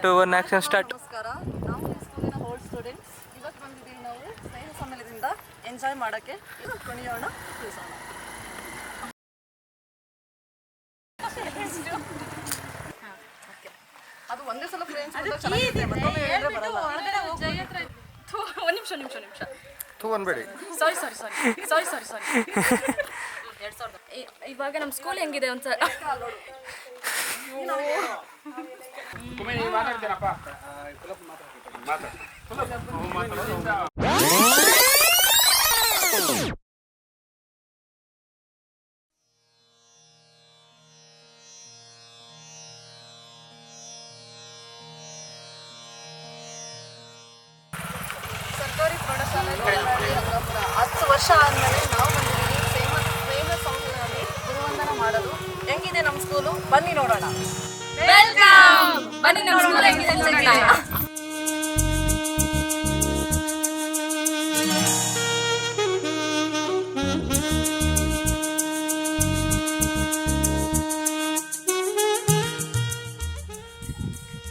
2 1 action start. ನಮಸ್ಕಾರ, ನಾವು ಈ ಸ್ಕೂಲಿನ ಓಲ್ಡ್ ಸ್ಟೂಡೆಂಟ್ಸ್. ಇವತ್ತು ಬಂದಿದ್ದೀವಿ ನಾವು ಸ್ನೇಹ ಸಮ್ಮೇಳನದಿಂದ ಎಂಜಾಯ್ ಮಾಡೋಕ್ಕೆ. ಇವತ್ತು ಕುಣಿಯೋಣ, ತಿಳಿಸೋಣ. ಅದು ಒಂದೇ ಸಲ ಫ್ರೆಂಡ್ಸ್ ಚೆನ್ನಾಗಿದೆ, ಮತ್ತೊಮ್ಮೆ ಹೇಳಿದ್ರೆ ಬರಲ್ಲ. ಒಂದು ನಿಮಿಷ ಅನ್ಬೇಡಿ. ಇವಾಗ ನಮ್ಮ ಸ್ಕೂಲ್ ಹೆಂಗಿದೆ ಒಂದ್ಸಲ ಸರ್ಕಾರಿ ಪ್ರೌಢಶಾಲೆ 10 ವರ್ಷ ಆದಮೇಲೆ ನಾವು ಬಂದಿದ್ದೀವಿ ಸ್ನೇಹ ಸಂಸ್ಥೆಯಲ್ಲಿ ಗುರುವಂದನ ಮಾಡಲು. ಹೆಂಗಿದೆ ನಮ್ಮ ಸ್ಕೂಲು? ಬನ್ನಿ ನೋಡೋಣ. ಬನ್ನಿ ನಮ್ಮ ಸ್ಕೂಲ್ ಹೆಂಗಿದೆ ಅಂತ ನೋಡೋಣ.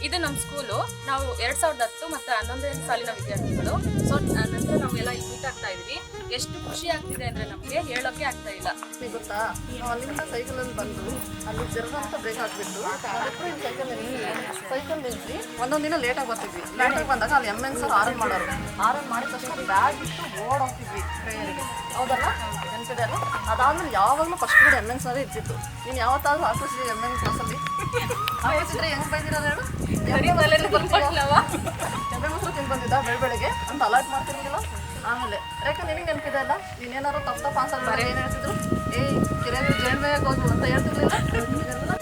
ಇದು ನಮ್ಮ ಸ್ಕೂಲು. ನಾವು 2010 ಮತ್ತು 11ನೇ ಸಾಲಿನ ವಿದ್ಯಾರ್ಥಿಗಳು. ಸೊ ನಂತರ ನಾವೆಲ್ಲ ಮೀಟ್ ಆಗ್ತಾ ಇದ್ವಿ. ಎಷ್ಟು ಖುಷಿ ಆಗ್ತಿದೆ ಅಂದರೆ ನಮಗೆ ಹೇಳೋಕ್ಕೆ ಆಗ್ತಾ ಇಲ್ಲ. ಗೊತ್ತಾ, ನಾವು ಅಲ್ಲಿಂದ ಸೈಕಲಲ್ಲಿ ಬಂದು ಅಲ್ಲಿ ಜರ್ಗಂತ ಬ್ರೇಕ್ ಹಾಕ್ಬಿಟ್ಟು ಸೈಕಲ್ ನಿಲ್ಲಿಸಿ ಒಂದೊಂದು ದಿನ ಲೇಟಾಗಿ ಬರ್ತಿದ್ವಿ. ಲೇಟಾಗಿ ಬಂದಾಗ ಅಲ್ಲಿ ಎಮ್ ಎನ್ ಸರ್ ಆರನ್ ಮಾಡೋರು. ಆರನ್ ಮಾಡಿದ ತಕ್ಷಣ ಬ್ಯಾಗ್ ಬಿಟ್ಟು ಓಡ್ ಹೋಗ್ತಿದ್ವಿ ಪ್ರೇಯರಿಗೆ. ಹೌದಲ್ಲ, ನೆನಪಿದೆ ಅಲ್ಲ? ಅದಾದ್ಮೇಲೆ ಯಾವಾಗಲೂ ಫಸ್ಟ್ ಕೂಡ ಎಮ್ ಎನ್ ಸರ್ ಇರ್ತಿತ್ತು. ನೀನು ಯಾವತ್ತಾದ್ರೂ ಹಾಕಿಸಿದ್ರಿ ಎಮ್ ಎನ್ ಕ್ಲಾಸಲ್ಲಿ? ಹಾಕಿಸಿದ್ರೆ ಹೆಂಗೆ ಬೈದಿರೋದು ಹೇಳು? ಎಮ್ಮೆ ಮೊಸರು ತಿಂದು ಬಂದಿದ್ದ ಬೆಳಗ್ಗೆ ಅಂತ ಅಲರ್ಟ್ ಮಾಡ್ತಿರ್ಲಿಲ್ಲ. ಆಮೇಲೆ ಯಾಕೆ ನಿನಗೆ ನೆನಪಿದೆ ಅಲ್ಲ, ನೀನೇನಾದ್ರು ತಪ್ಪ ಆನ್ಸರ್ ಮಾಡಿ ಏನು ಹೇಳ್ತಿದ್ರು? ಕಿರಿಯರು ಜೇಣ್ಮೆಯಾಗಿ ಹೋಗು ಅಂತ ಹೇಳ್ತಿರ್ಲಿಲ್ಲ.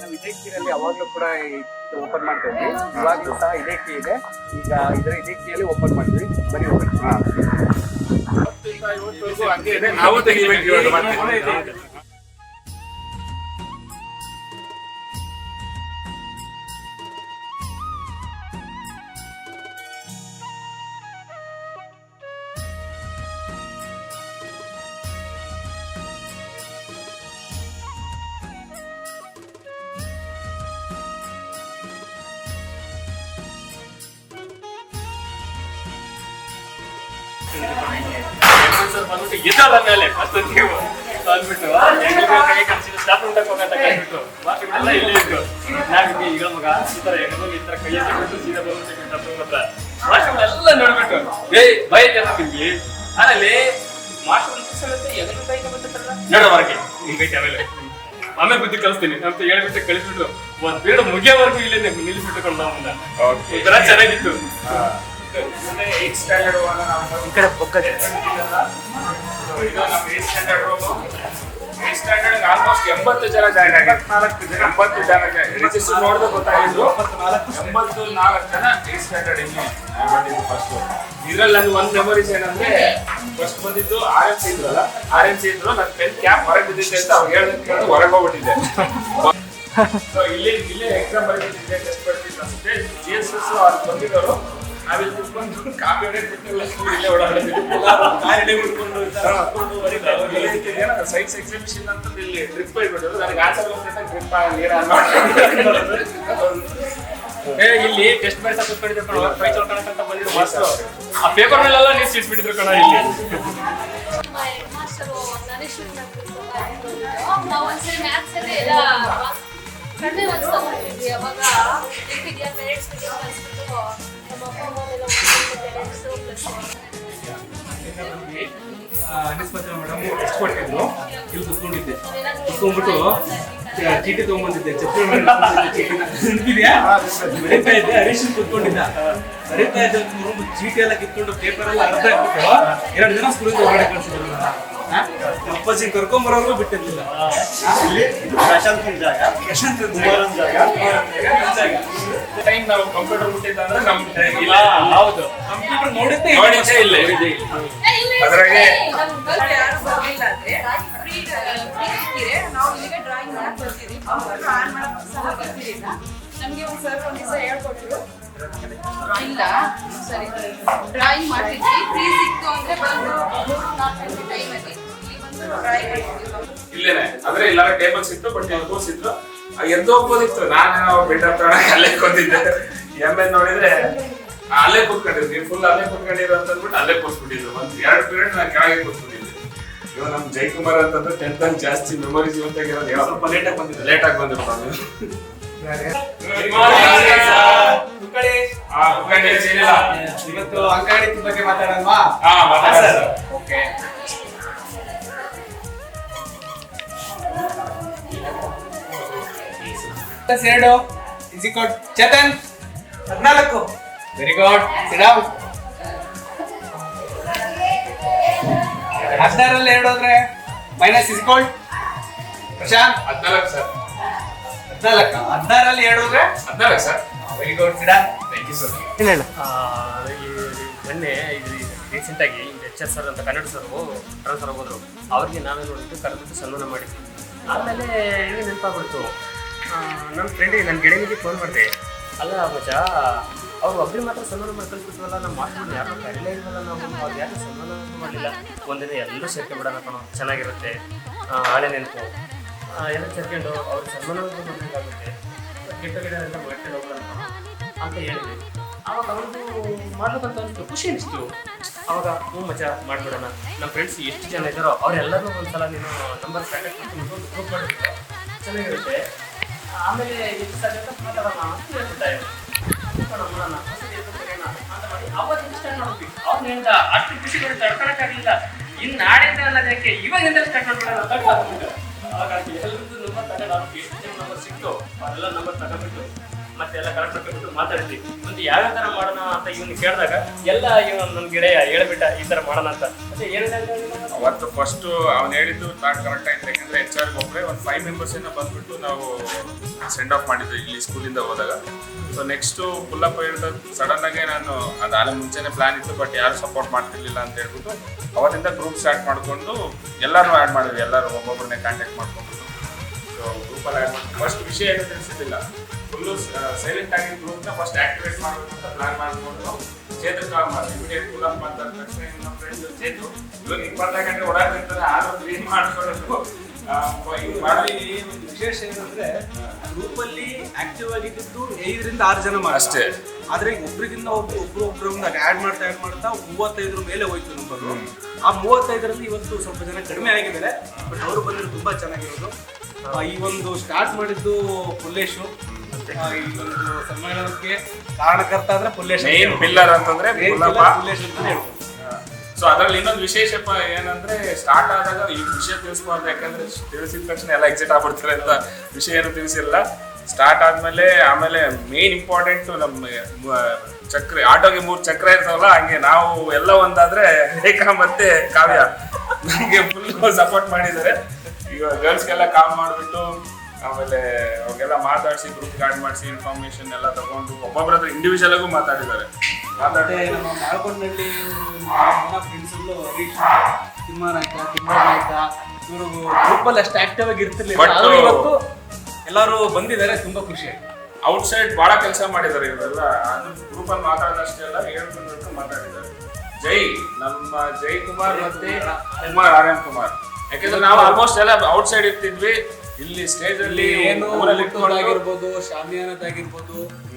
ನಾವು ಇದೇ ಕೀಯಲ್ಲಿ ಅವಾಗಲೂ ಕೂಡ ಓಪನ್ ಮಾಡ್ತಾ ಇದ್ವಿ. ಇವಾಗಲೂ ಸಹ ಇದೇ ಕೀ ಇದೆ. ಈಗ ಇದೇ ಕೀಯಲ್ಲಿ ಓಪನ್ ಮಾಡ್ತೀವಿ. ಬರೀ ಹೋಗಿ ಹಂಗೆ ಇದೆ. ನಾವು ತೆಗಿಬೇಕು ಇವಾಗ. ಮೇಲೆ ಫಸ್ಟ್ ನೀವು ಅಂದ್ಬಿಟ್ಟು ಕೈ ಕಳಿಸಿದ ಸ್ಟಾಫ್ ಉಂಟಕ್ಕೆ ಹೋಗಂತ ಕೈಬಿಟ್ಟು ಬಾಕಿಗಳೆಲ್ಲ ಇಲ್ಲೇ ಇತ್ತು. ನಾವಿದ್ವಿ ಈಗ ಮಗ ಈ ತರ ಹೆಣ್ಮಗ್ ಈ ತರ ಕೈ ಎತ್ತಿಬಿಟ್ಟು ಸೀದಾ ಬಂದ್ಬಿಟ್ಟು ಹತ್ರ ಮಾಸ್ಟರ್ಗಳೆಲ್ಲ ನೋಡ್ಬಿಟ್ಟು ಭಯ ಜನ ನಿಮ್ಗೆ ಆಮೇಲೆ ಮಾಸ್ಟರ್ ಎಗರು ಕೈ ಬಂದಿರ್ತಾರಲ್ಲ ನೋಡೋ ಹೊರಗೆ ನಿಮ್ ಕೈ ಆಮೇಲೆ ಬುದ್ಧಿ ಕಲಿಸ್ತೀನಿ ಅಂತ ಹೇಳ್ಬಿಟ್ಟು ಕಳಿಸ್ಬಿಟ್ಟು ಒಂದ್ ಪೀರಿಯಡ್ ಮುಗಿಯೋವರೆಗೂ ಇಲ್ಲೇ ನಿಲ್ಲಿಸ್ಬಿಟ್ಟು ನಾವು ಮುಂದೆ ಈ ತರ ಚೆನ್ನಾಗಿತ್ತು. ಈ ಕಡೆ ಬೊಕ್ಕದೆ ಆಲ್ಮೋಸ್ಟ್ 80 ಜನ ಜಾಯ್ನ್ ಆಗಿ 80 ಜನ ರಿಜಿಸ್ಟರ್ ನೋಡಿದ್ರೆ ಗೊತ್ತಾಗಿದ್ದು 84 ಜನ 8th ಸ್ಟ್ಯಾಂಡರ್ಡ್ ಇಲ್ಲಿ ಬಂದಿದ್ದು ಫಸ್ಟ್. ಇದ್ರಲ್ಲಿ ನಂದು ಒಂದು ಮೆಮೊರೀಸ್ ಏನಂದ್ರೆ ಫಸ್ಟ್ ಬಂದಿದ್ದು RMC ಇದ್ರಲ್ಲ, RMC ಇದ್ರು ನನ್ನ ಪೆನ್ ಕ್ಯಾಪ್ ಹೊರಗೆ ಬಿದ್ದಿದ್ದೆ ಅಂತ ಅವ್ರು ಹೇಳ್ದಂಗೆ ಹೊರಗೆ ಹೋಗ್ಬಿಟ್ಟಿದ್ದೆ. ಇಲ್ಲೇ ಎಕ್ಸಾಮ್ ಬರೀತಿದ್ದೆ, ಟೆಸ್ಟ್ ಬರ್ತಿದ್ದೆ ಅಷ್ಟೇ. GSS ಅವ್ರು ಬಂದಿದ್ದವರು ನಾವಿಲ್ಲಿ ಕುತ್ಕೊಂಡು ಕಾಪಿ ಹೊಡೆದ್ಬಿಟ್ಟು ಇಲ್ಲೇ ಓಡಾಡ್ತಿದ್ವಿ. ಸೈನ್ಸ್ ಎಕ್ಸಿಬಿಷನ್ ಅಂತ ಇಲ್ಲಿ ಟ್ರಿಪ್ ಹೋಗ್ಬಿಟ್ಟು ನನಗೆ ಆನ್ಸರ್ ಟ್ರಿಪ್ ಇಲ್ಲಿ ಟೆಸ್ಟ್ ಮ್ಯಾಚ್ ಕೂತ್ಕೊಂಡಿದ್ರು ಕಣ, ಪ್ರೈಸ್ ಹೊಡ್ಕೊಳಕಂತ ಬಂದಿದ್ರು ಮಾಸ್ಟರ್. ಆ ಪೇಪರ್ ಮೇಲೆಲ್ಲ ನೀರು ಸಿಡಿಸ್ಬಿಟ್ಟಿದ್ರು ಕಣ ಇಲ್ಲಿ. ನಾವು ಒಂದ್ಸರಿ ಮ್ಯಾಥ್ಸ್ ಅಲ್ಲಿ ಎಲ್ಲ ಕಡಿಮೆ ಮಾರ್ಕ್ಸ್ ತಗೊಂಡಿದ್ವಿ. ಅವಾಗ ಪೇರೆಂಟ್ಸ್ ಕಳಿಸ್ಬಿಟ್ಟು ನಮ್ಮ ಅಪ್ಪ ಅಮ್ಮನೆಲ್ಲ ಅನಿಸ್ಪತ್ರೆ ಮೇಡಮ್ ಟೆಸ್ಟ್ ಕೊಟ್ಟಿದ್ರು. ಇಲ್ಲಿ ಕುತ್ಕೊಂಡಿದ್ದೆ, ಕುತ್ಕೊಂಡ್ಬಿಟ್ಟು ಚೀಟಿ ತಗೊಂಡ್ಬಂದಿದ್ದೆ. ಬರೀತಾ ಇದ್ದೆ, ಹರೀಶ್ ಕುತ್ಕೊಂಡಿದ್ದ. ಬರೀತಾ ಇದ್ದೆ, ಚೀಟಿ ಎಲ್ಲ ಕಿತ್ಕೊಂಡು ಪೇಪರ್ ಎಲ್ಲ ಅರ್ಧ ಆಗ್ಬಿಟ್ಟು 2 ಜನ ಸ್ಕೂಲಿಂದ ಹೊರಗಡೆ ಕಳಿಸಿದ್ರು. ಅಪ್ಪಾಜಿ ಕರ್ಕೊಂಬರೋರ್ಗೂ ಬಿಟ್ಟಿರ್ಲಿಲ್ಲ. ಟೈಮ್ ನಾವು ಕಂಪ್ಯೂಟರ್ ಮುಟ್ಟಿದ್ದಂದ್ರೆ ನಮ್ಗೆ ಇಲ್ಲ. ಹೌದು, ಕಂಪ್ಯೂಟರ್ ನೋಡಿದ್ದೆ ಇಲ್ಲ. ಅದ್ರಾಗೆ ಯಾರು ಬರ್ಲಿಲ್ಲ ಅಂದ್ರೆ ನಾವು ಇಲ್ಲಿಗೆ ಡ್ರಾಯಿಂಗ್ ಮಾಡಕ್ ಬರ್ತೀವಿ. ಆನ್ ಮಾಡಕ್ ಸಹ ಬರ್ತಿರಲಿಲ್ಲ. ನಮ್ಗೆ ಒಂದು ಸರ್ ಒಂದು ದಿವಸ ಹೇಳ್ಕೊಟ್ರು, ಇಲ್ಲ ಸರಿ ಡ್ರಾಯಿಂಗ್ ಮಾಡ್ತಿದ್ವಿ, ಫ್ರೀ ಸಿಕ್ತು ಅಂದ್ರೆ ಬಂದು 3-4 ಟೈಮಲ್ಲಿ ಇಲ್ಲಿ ಬಂದು ಡ್ರಾಯಿಂಗ್ ಮಾಡ್ತಿದ್ವಿ. ಇಲ್ಲೇನೆ ಅಂದ್ರೆ ಎಲ್ಲಾರ ಟೇಬಲ್ಸ್ ಇತ್ತು, ಬಟ್ ಕೋರ್ಸ್ ಇತ್ತು, ಎದ್ದು ಹೋಗ್ಬೋದಿತ್ತು. ನಾನು ಬಿಲ್ಡಪ್ ಅಲ್ಲೇ ಕೂತಿದ್ದೆ. ಎಮ್ಮೆ ನೋಡಿದ್ರೆ ಅಲ್ಲೇ ಕೂತ್ಕೊಂಡಿದ್ವಿ, ಫುಲ್ ಅಲ್ಲೇ ಕೂತ್ಕೊಂಡಿರೋ ಅಂತ ಅಂದ್ಬಿಟ್ಟು ಅಲ್ಲೇ ಕೂತ್ಬಿಟ್ಟಿದ್ರು. ಒಂದ್ 2 ಪೀರಿಯಡ್ ನಾನು ಕೆಳಗೆ ಕೂತ್ಬಿಟ್ಟಿದ್ದೆ. ಇವಾಗ ನಮ್ ಜಯಕುಮಾರ್ ಅಂತಂದ್ರೆ 10th ಅಲ್ಲಿ ಜಾಸ್ತಿ ಮೆಮೊರೀಸ್ ಇರೋದು ಸ್ವಲ್ಪ ಲೇಟಾಗಿ ಬಂದಿದೆ. ಲೇಟಾಗಿ ಬಂದಿರ್ತಾವೆ. ಇವತ್ತು ಅಂಕಗಣಿತದ ಬಗ್ಗೆ ಮಾತಾಡಲ್ವಾ? ಓಕೆ. ಎರಡು ಇಸಿಕೋಟ್ ಚೇತನ್ 14. Very good. ಸಿಡಾವ್. 16ರಲ್ಲಿ 2 ಹೋದ್ರೆ ಮೈನಸ್ ಇಸಿಕೋಟ್ ಪ್ರಶಾಂತ್ 14 ಸರ್. 14. 16ರಲ್ಲಿ 2 ಹೋದ್ರೆ 14 sir. Very good. Sit down. Thank you sir. ಇಲ್ಲ ಮೊನ್ನೆ ಇದು ರೀಸೆಂಟಾಗಿ HR ಸರ್ ಅಂತ ಕನ್ನಡ ಸರ್ ಟ್ರಾನ್ಸ್ಫರ್ ಹೋದ್ರು. ಅವ್ರಿಗೆ ನಾವೇ ನೋಡಿದ್ದು ಕರೆದು ಸನ್ಮಾನ ಮಾಡಿದ್ವಿ. ಆಮೇಲೆ ಹೇಗೆ ನೆನಪಾಗ್ಬಿಡ್ತು, ನನ್ನ ಫ್ರೆಂಡಿಗೆ ನನ್ನ ಗೆಳೆಯನಿಗೆ ಫೋನ್ ಮಾಡಿದೆ. ಅಲ್ಲ ಮಚ್ಚ, ಅವ್ರು ಒಬ್ಬರಿಗೆ ಮಾತ್ರ ಸನ್ಮಾನ ಮಾಡಿ ಕಳಿಸ್ಬಿಟ್ವಲ್ಲ, ನಮ್ಮ ಮಾತುಗಳನ್ನ ಯಾರು ಕರೀಲೇ ಇಲ್ವಲ್ಲ, ನಾವು ಅವ್ರು ಯಾರು ಸನ್ಮಾನ ಮಾಡಲಿಲ್ಲ. ಒಂದಿನ ಎಲ್ಲರೂ ಸೇರ್ಕೊಂಡ್ಬಿಡೋಣ ಕಣೋ, ಚೆನ್ನಾಗಿರುತ್ತೆ, ಹಳೆ ನೆನಪು ಎಲ್ಲ ಸೇರ್ಕೊಂಡು ಅವ್ರಿಗೆ ಸನ್ಮಾನ ಮಾಡಬೇಕಾಗುತ್ತೆ, ಗಿಡ ಎಲ್ಲ ಮಾಡ್ಕೊಂಡು ಹೋಗೋಣ ಅಂತ ಹೇಳಿದ್ವಿ. ಆವಾಗ ಅವ್ರದ್ದು ಮಾಡ್ಬೇಕಂತ ಅನಿಸ್ತು, ಖುಷಿ ಅನಿಸ್ತು. ಅವಾಗ ಹ್ಞೂ ಮಚ್ಚ ಮಾಡ್ಬಿಡೋಣ, ನಮ್ಮ ಫ್ರೆಂಡ್ಸ್ ಎಷ್ಟು ಜನ ಇದ್ದಾರೋ ಅವರೆಲ್ಲರೂ ಒಂದ್ಸಲ ನೀನು ನಂಬರ್ ಕಾಂಟ್ಯಾಕ್ಟ್ ಮಾಡ್ಕೊಂಡು ಗ್ರೂಪ್ ಮಾಡಿಬಿಟ್ಟು ಚೆನ್ನಾಗಿರುತ್ತೆ. ಆಮೇಲೆ ಎಷ್ಟು ಸಾಧ್ಯ ಮಾತಾಡೋಣ ಅಂತ ಹೇಳ್ಬಿಟ್ಟ. ಮಾಡೋಣ ಅಂತ ಮಾಡಿ ಅವತ್ತಿಂದ ಸ್ಟಾರ್ಟ್ ಮಾಡ್ತೀವಿ. ಅವ್ರು ಹೇಳ್ದ ಅಷ್ಟು ಖುಷಿ ಬರುತ್ತೆ, ತಡ್ಕೊಳಕ್ಕಾಗಲಿಲ್ಲ. ಇನ್ನು ನಾಳೆಯಿಂದ ಅನ್ನೋದಕ್ಕೆ ಇವಾಗಿಂದ ಸ್ಟಾರ್ಟ್ ಮಾಡ್ಬಿಡೋಣ ಅಂತ. ಹಾಗಾಗಿ ಎಲ್ಲರದ್ದು ನಂಬರ್ ತಗೊಂಡು ಅವ್ರಿಗೆ ಎಷ್ಟು ಜನ ನಂಬರ್ ಸಿಕ್ತು ಅವರೆಲ್ಲ ನಂಬರ್ ತಗೊಂಡ್ಬಿಟ್ಟು ಮತ್ತೆ ಎಲ್ಲ ಕರೆಕ್ಟ್ ಮಾಡ್ಕೊಂಡ್ಬಿಟ್ಟು ಮಾತಾಡಿದ್ವಿ. ಮತ್ತೆ ಯಾವ್ಯಾವ ಥರ ಮಾಡೋಣ ಅಂತ ಇವನು ಕೇಳಿದಾಗ ಎಲ್ಲ ಇವನು ನನ್ನ ಗೆಳೆಯ ಹೇಳ್ಬಿಟ್ಟ ಈ ಥರ ಮಾಡೋಣ ಅಂತ. ಮತ್ತೆ ಏನಿದೆ ಅವತ್ತು ಫಸ್ಟ್ ಅವ್ನು ಹೇಳಿದ್ದು ಕರೆಕ್ಟ್ ಆಯ್ತು. ಯಾಕಂದ್ರೆ HR ಒಬ್ಬರೇ ಒಂದು 5 ಮೆಂಬರ್ಸ್ ಬಂದ್ಬಿಟ್ಟು ನಾವು ಸೆಂಡ್ ಆಫ್ ಮಾಡಿದ್ವಿ ಇಲ್ಲಿ ಸ್ಕೂಲಿಂದ ಹೋದಾಗ. ಸೊ ನೆಕ್ಸ್ಟು ಪುಲ್ಲಪ್ಪ ಹೇಳಿದ ಸಡನ್ ಆಗಿ ನಾನು ಅದಾದ ಮುಂಚೆನೇ ಪ್ಲಾನ್ ಇತ್ತು, ಬಟ್ ಯಾರು ಸಪೋರ್ಟ್ ಮಾಡ್ತಿರ್ಲಿಲ್ಲ ಅಂತ ಹೇಳ್ಬಿಟ್ಟು ಅವತ್ತಿಂದ ಗ್ರೂಪ್ ಸ್ಟಾರ್ಟ್ ಮಾಡಿಕೊಂಡು ಎಲ್ಲರೂ ಆ್ಯಡ್ ಮಾಡಿದ್ವಿ. ಎಲ್ಲರೂ ಒಬ್ಬೊಬ್ಬರನ್ನೇ ಕಾಂಟ್ಯಾಕ್ಟ್ ಮಾಡ್ಕೊಂಡ್ಬಿಟ್ಟು ಸೊ ಗ್ರೂಪಲ್ಲಿ ಆ್ಯಡ್ ಮಾಡಿ ಫಸ್ಟ್ ವಿಷಯ ಏನು ತಿಳಿಸಿದ್ದಿಲ್ಲ, ಫುಲ್ಲು ಸೈಲೆಂಟ್ ಆಗಿ ಗ್ರೂಪ್ನ ಫಸ್ಟ್ ಆಕ್ಟಿವೇಟ್ ಮಾಡಬೇಕು ಅಂತ ಪ್ಲಾನ್ ಮಾಡಿಕೊಂಡು ಚೇತು ಕಾಲ್ ಮಾಡಿ ಇಮಿಡಿಯೇಟ್ ಪುಲ್ಲಪ್ಪ ಅಂತ ತಕ್ಷಣ ನಮ್ಮ ಫ್ರೆಂಡ್ ಚೇತು ಇವಾಗ 24 ಗಂಟೆ ಓಡಾಡ್ತಿರ್ತಾರೆ, ಆದ್ರೂ ಕ್ಲೀನ್ ಮಾಡ್ಕೊಳ್ಳೋದು ಮಾಡಿ. ಒಂದು ವಿಶೇಷ ಏನಂದ್ರೆ ಗ್ರೂಪಲ್ಲಿ ಆಕ್ಟಿವ್ ಆಗಿದ್ದು 5 ರಿಂದ 6 ಜನ ಅಷ್ಟೇ. ಆದ್ರೆ ಒಬ್ರಿಗಿಂತ ಒಬ್ರೊಂದು ಆಡ್ ಮಾಡ್ತಾ 35 ಮೇಲೆ ಹೋಯ್ತು ನಂಬರು. ಆ 35ರಲ್ಲಿ ಇವತ್ತು ಸ್ವಲ್ಪ ಜನ ಕಡಿಮೆ ಆಗಿದ್ದಾರೆ, ಬಟ್ ಅವರು ಬಂದ್ರೆ ತುಂಬಾ ಚೆನ್ನಾಗಿರೋದು. ಈ ಒಂದು ಸ್ಟಾರ್ಟ್ ಮಾಡಿದ್ದು ಪುಲ್ಲೇಶು. ಈ ಒಂದು ಸಮ್ಮೇಳನಕ್ಕೆ ಕಾರಣಕರ್ತ ಅಂದ್ರೆ ಪುಲ್ಲೇಶ್, ಮೇನ್ ಪಿಲ್ಲರ್ ಅಂತಂದ್ರೆ ಪುಲ್ಲೇಶ್ ಅಂತಾನೆ ಹೇಳ್ಬೋದು. ಸೊ ಅದ್ರಲ್ಲಿ ಇನ್ನೊಂದು ವಿಶೇಷಪ್ಪ ಏನಂದ್ರೆ ಸ್ಟಾರ್ಟ್ ಆದಾಗ ಈ ವಿಷಯ ತಿಳಿಸ್ಬಾರ್ದು, ಯಾಕಂದ್ರೆ ತಿಳಿಸಿದ ತಕ್ಷಣ ಎಲ್ಲ ಎಕ್ಸಿಟ್ ಆಗ್ಬಿಡ್ತಾರೆ ಅಂತ ವಿಷಯ ಏನು ತಿಳಿಸಿಲ್ಲ. ಸ್ಟಾರ್ಟ್ ಆದ್ಮೇಲೆ ಆಮೇಲೆ ಮೇನ್ ಇಂಪಾರ್ಟೆಂಟ್ ನಮ್ಮ ಚಕ್ರ, ಆಟೋಗೆ 3 ಚಕ್ರ ಇರ್ತಾವಲ್ಲ, ಹಂಗೆ ನಾವು ಎಲ್ಲ ಒಂದಾದ್ರೆ ರೇಖಾ ಮತ್ತೆ ಕಾವ್ಯ ನಮಗೆ ಫುಲ್ ಸಪೋರ್ಟ್ ಮಾಡಿದ್ದಾರೆ. ಈಗ ಗರ್ಲ್ಸ್ಗೆಲ್ಲ ಕಾಲ್ ಮಾಡಿಬಿಟ್ಟು ಆಮೇಲೆ ಅವ್ರಿಗೆಲ್ಲ ಮಾತಾಡಿಸಿ ಗ್ರೂಪ್ ಆ್ಯಡ್ ಮಾಡಿಸಿ ಇನ್ಫಾರ್ಮೇಶನ್ ಎಲ್ಲ ತಗೊಂಡು ಒಬ್ಬೊಬ್ಬರ ಹತ್ರ ಇಂಡಿವಿಜುವಲ್ ಆಗು ಮಾತಾಡಿದ್ದಾರೆ. ಮತ್ತೆ ನಮ್ಮ ಮಾಳ್ಕೊಂಡಳ್ಳಿ ಫ್ರೆಂಡ್ಸ್ ಹರೀಶ್, ತಿಮ್ಮಾನಾಯ್ಕ, ತಿಮ್ಮನಾಯ್ಕ, ಇವರು ಗ್ರೂಪಲ್ಲಿ ಅಷ್ಟು ಆಕ್ಟಿವ್ ಆಗಿ ಇರ್ತಿರ್ಲಿಲ್ಲ. ಇವತ್ತು ಎಲ್ಲರೂ ಬಂದಿದ್ದಾರೆ, ತುಂಬಾ ಖುಷಿ ಆಯ್ತು. ಔಟ್ಸೈಡ್ ಬಹಳ ಕೆಲಸ ಮಾಡಿದ್ದಾರೆ ಇವರೆಲ್ಲ. ಗ್ರೂಪಲ್ಲಿ ಮಾತಾಡೋದಷ್ಟೇ ಅಲ್ಲ, ಹೇಳ್ಕೊಂಡು ಮಾತಾಡಿದ್ದಾರೆ. ನಮ್ಮ ಜಯಕುಮಾರ್ ಮತ್ತೆ ಆರ್ಯನ್ ಕುಮಾರ್, ಯಾಕಂದ್ರೆ ನಾವು ಆಲ್ಮೋಸ್ಟ್ ಎಲ್ಲ ಔಟ್ಸೈಡ್ ಇರ್ತಿದ್ವಿ. ಇಲ್ಲಿ ಸ್ಟೇಜ್ ಅಲ್ಲಿ ಏನು ಆಗಿರ್ಬೋದು, ಶಾಮಿಯಾನದಾಗಿರ್ಬೋದು,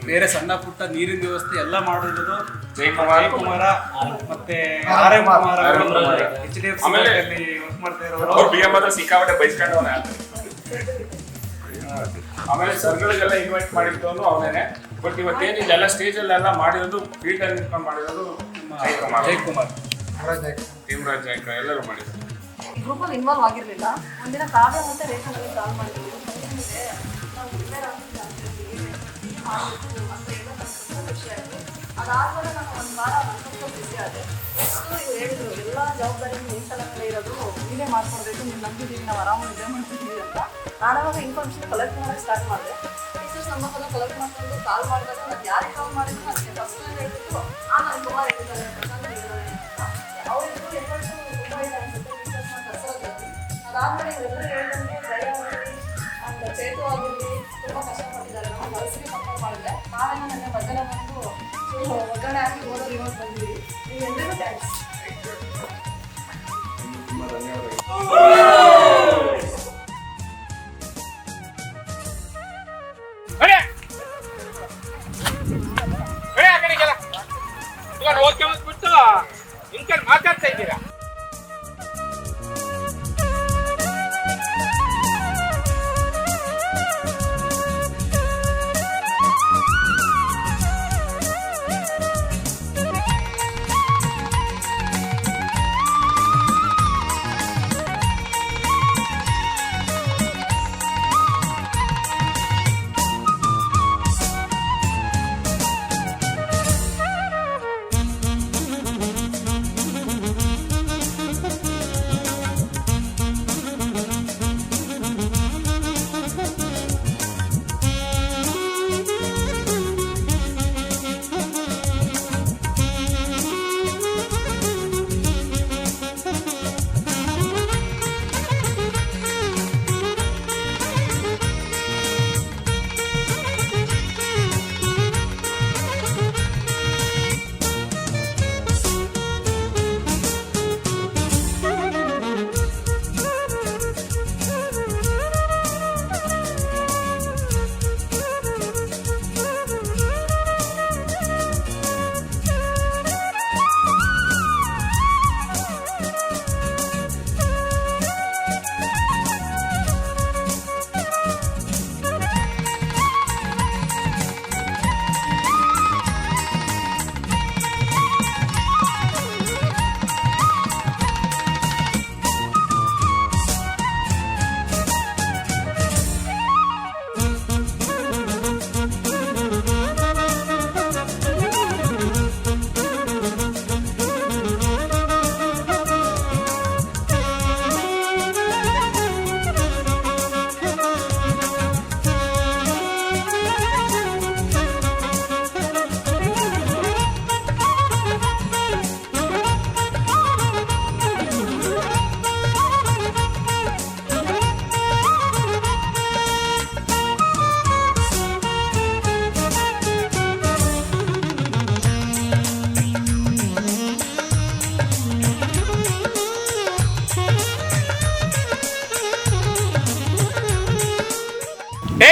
ಬೇರೆ ಸಣ್ಣ ಪುಟ್ಟ ನೀರಿನ ವ್ಯವಸ್ಥೆ ಎಲ್ಲ ಮಾಡಿರೋದು ಜಯಕುಮಾರ ಮತ್ತೆ ಆರ್ಯನ್ ಕುಮಾರ್. HDFC ಅಲ್ಲಿ ವರ್ಕ್ ಮಾಡ್ತಾ ಇರೋರು BM ಹತ್ರ ಸಿಕ್ಕಾಪಟ್ಟೆ ಬೈಸ್ಕೊಂಡವನ. ಆಮೇಲೆ ಸರ್ಗಳಿಗೆಲ್ಲ ಇನ್ವೈಟ್ ಮಾಡಿದ್ದವನು ಅವನೇನೆ. ಬಟ್ ಇವತ್ತೇನು ಇದೆಲ್ಲ ಸ್ಟೇಜ್ ಅಲ್ಲೆಲ್ಲ ಮಾಡಿರೋದು ಫೀಲ್ಡ್ ಅಲ್ಲಿ ನಿಂತ್ಕೊಂಡು ಮಾಡಿರೋದು ಜಯಕುಮಾರ್, ಟೀಮ್ರಾಜ್ ನಾಯ್ಕ ಎಲ್ಲರೂ ಮಾಡಿದ್ರು. ಗ್ರೂಪಲ್ಲಿ ಇನ್ವಾಲ್ವ್ ಆಗಿರಲಿಲ್ಲ. ಒಂದಿನ ಕಾವ್ಯ ಮತ್ತೆ ರೇಖಾ ಕಾಲ್ ಮಾಡಿದ್ವಿ, ಅದಾದ್ಮೇಲೆ ನಾನು ಒಂದು ವಾರ ಬಿಸಿ ಆದೆ. ಇವ್ರು ಹೇಳಿದ್ರು ಎಲ್ಲ ಜವಾಬ್ದಾರಿನೂ ನಿನ್ನ ತಲೆಮೇಲೆ ಇರೋದು, ನೀವೇ ಮಾಡ್ಕೊಡ್ಬೇಕು, ನೀವು ನಂಬಿದ್ದೀವಿ, ನಾವು ಆರಾಮಾಗಿ ನಿದ್ದೆ ಮಾಡ್ತಿದ್ದೀವಿ ಅಂತ. ನಾನಾವಾಗ ಇನ್ಫಾರ್ಮೇಷನ್ ಕಲೆಕ್ಟ್ ಮಾಡೋಕ್ಕೆ ಸ್ಟಾರ್ಟ್ ಮಾಡಿದೆ. ಟೀಚರ್ಸ್ ನಂಬರ್ನೆಲ್ಲ ಕಲೆಕ್ಟ್ ಮಾಡ್ಕೊಂಡು ಕಾಲ್ ಮಾಡಿದಾಗ ನಾನು ಯಾರಿಗೆ ಕಾಲ್ ಮಾಡಿದ್ರು ನನಗೆ ಫಸ್ಟ್ ಹೇಳ್ಬಿಟ್ಟು ನಾನು ಕುಮಾರ್ ಹೇಳಿದ್ದಾರೆ ಅವರಿಗೂ ಎಫರ್ಟು ತುಂಬ ಇದೆ ಅನ್ಸುತ್ತೆ ಟೀಚರ್ಸ್ನ ಕಲಿಸೋದ್ರಲ್ಲಿ. ಅದಾದಮೇಲೆ ಇವರೆಲ್ಲರೂ ಹೇಳ್ದಂಗೆ ಜಯ ಆಗಲಿ ಅಂತ ಚೇತು ಆಗಿರಲಿ ತುಂಬ ಕಷ್ಟಪಟ್ಟಿದ್ದಾರೆ. ನಾವು ಗರ್ಲ್ಸ್ಗೆ ಸಪೋರ್ಟ್ ಮಾಡಿದೆ. ನಾವೇನೋ ನನಗೆ ಮಧ್ಯಾಹ್ನ ಬಂದು ಒಗ್ಗರಣೆ ಹಾಕಿ ಓದೋರು ಇವತ್ತು ಬಂದಿದ್ದೀವಿ. ನಿಮ್ಗೆಲ್ಲರಿಗೂ ಥ್ಯಾಂಕ್ಸ್. ತುಂಬ ಧನ್ಯವಾದಗಳು. ಹುಡುಗರು ಓಕೆ ಅಂದ್ಬಿಟ್ಟು ನಿಂತ್ಕೊಂಡು ಮಾತಾಡ್ತಾ ಇದ್ದೀರಾ.